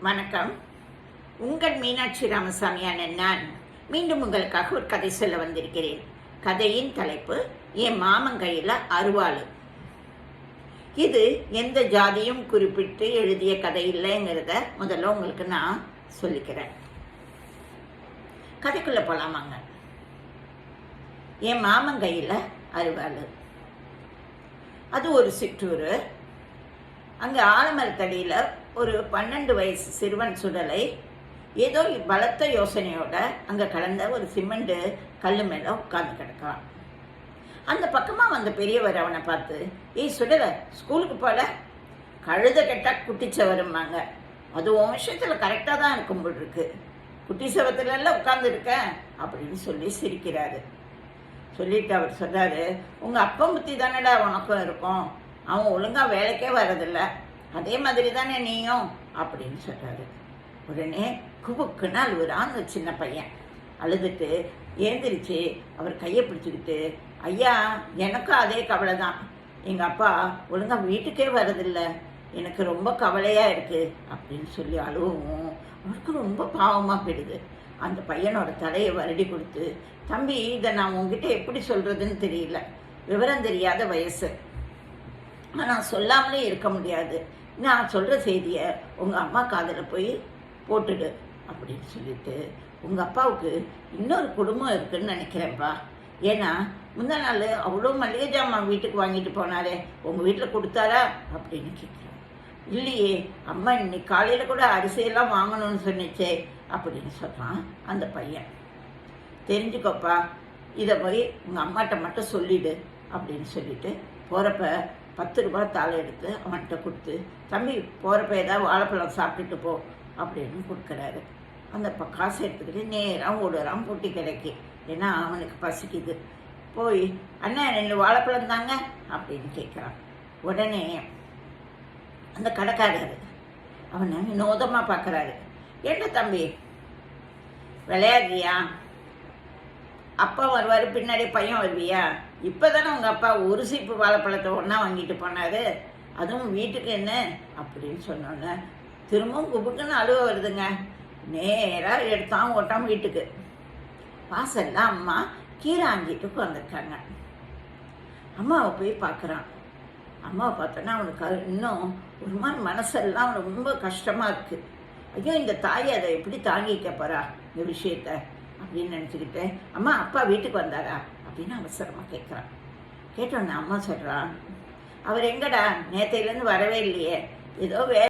வணக்கம். உங்கள் மீனாட்சி ராமசாமியான நான் மீண்டும் உங்களுக்காக ஒரு கதை சொல்ல வந்திருக்கிறேன். கதையின் தலைப்பு என் மாமன் கையில் அருவாள். இது எந்த ஜாதியும் குறிப்பிட்டு எழுதிய கதை இல்லைங்கிறத முதல்ல உங்களுக்கு நான் சொல்லிக்கிறேன். கதைக்குள்ள போலாமாங்க. என் மாமன் கையில் அருவாள். அது ஒரு சிற்றூர். அங்கே ஆலமரத்தடியில் ஒரு 12 வயசு சிறுவன் சுடலை ஏதோ பலத்த யோசனையோட அங்கே கலந்த ஒரு சிமெண்ட் கல் மேலே உட்கார்ந்து கிடக்கான். அந்த பக்கமாக வந்த பெரியவர் அவனை பார்த்து, ஏய் சுடலை, ஸ்கூலுக்கு போல? கழுத கெட்டால் குட்டிச்ச வரும்பாங்க. அது உன் விஷயத்தில் கரெக்டாக தான் இருக்கும் போல் இருக்கு. குட்டி சவத்துலலாம் உட்காந்துருக்க அப்படின்னு சொல்லி சிரிக்கிறாரு. சொல்லிட்டு அவர் சொல்கிறாரு, உங்கள் அப்பா புத்தி தானடா உனக்கும் இருக்கும். அவன் ஒழுங்காக வேலைக்கே வரதில்லை. அதே மாதிரி தானே நீயும் அப்படின்னு சொல்கிறாரு. உடனே குபுக்குன்னு அழுவுறான் அந்த சின்ன பையன். அழுதுட்டு ஏந்திரிச்சு அவர் கையை பிடிச்சிக்கிட்டு, ஐயா எனக்கும் அதே கவலை தான். எங்கள் அப்பா ஒழுங்காக வீட்டுக்கே வரதில்லை. எனக்கு ரொம்ப கவலையாக இருக்குது அப்படின்னு சொல்லி அழுவும். அவருக்கு ரொம்ப பாவமாக போயிடுது. அந்த பையனோட தலையை வருடி கொடுத்து, தம்பி இதை நான் உங்ககிட்ட எப்படி சொல்கிறதுன்னு தெரியல. விவரம் தெரியாத வயசு, ஆனால் சொல்லாமலே இருக்க முடியாது. நான் சொல்கிற செய்தியை உங்கள் அம்மா காதில் போய் போட்டுடு அப்படின்னு சொல்லிட்டு, உங்கள் அப்பாவுக்கு இன்னொரு குடும்பம் இருக்குதுன்னு நினைக்கிறேன்ப்பா. ஏன்னா முந்தா நாள் அவ்வளோ மளிகை ஜாமான் வீட்டுக்கு வாங்கிட்டு போனாரே, உங்கள் வீட்டில் கொடுத்தாரா அப்படின்னு கேட்குறேன். இல்லையே, அம்மா இன்னைக்கு காலையில் கூட அரிசியெல்லாம் வாங்கணும்னு சொன்னிச்சே அப்படின்னு சொல்கிறான் அந்த பையன். தெரிஞ்சுக்கோப்பா, இதை போய் உங்கள் அம்மாட்ட மட்டும் சொல்லிடு அப்படின்னு சொல்லிட்டு போகிறப்ப 10 ரூபாய் தாளை எடுத்து அவன்கிட்ட கொடுத்து, தம்பி போகிறப்ப ஏதாவது வாழைப்பழம் சாப்பிட்டுட்டு போ அப்படின்னு கொடுக்குறாரு. அந்த காசை எடுத்துக்கிட்டு நேராக ஓடுறான் பூட்டி கிடைக்கி. ஏன்னா அவனுக்கு பசிக்குது. போய் அண்ணா 2 வாழைப்பழம் தாங்க அப்படின்னு கேட்குறான். உடனே அந்த கடைக்காரர் அவனை வினோதமாக பார்க்குறாரு. என்ன தம்பி விளையாடுறியா? அப்பா வருவார், பின்னாடி பையன் வருவியா? இப்போ தானே உங்கள் அப்பா ஒரு சீப்பு வாழைப்பழத்தை ஒன்றா வாங்கிட்டு போனார், அதுவும் வீட்டுக்கு என்ன அப்படின்னு சொன்னோன்னே திரும்பவும் குபுக்குன்னு அழுவ வருதுங்க. நேராக எடுத்தான் ஓட்டான் வீட்டுக்கு. வாசல்ல அம்மா கீரை ஆஞ்சிட்டு வந்திருக்காங்க. அம்மாவை போய் பார்க்குறான். அம்மாவை பார்த்தோன்னா அவனுக்கு இன்னும் ஒரு மாதிரி மனசெல்லாம் ரொம்ப கஷ்டமாக இருக்குது. ஐயோ இந்த தாய் அதை எப்படி தாங்கிக்க போகிறா இந்த விஷயத்த அப்படின்னு நினச்சிக்கிட்டு, அம்மா அப்பா வீட்டுக்கு வந்தாரா அப்படின்னு அவசரமாக கேட்குறான். கேட்டோன்னே அம்மா சொல்கிறான், அவர் எங்கடா நேற்றையிலேருந்து வரவே இல்லையே, ஏதோ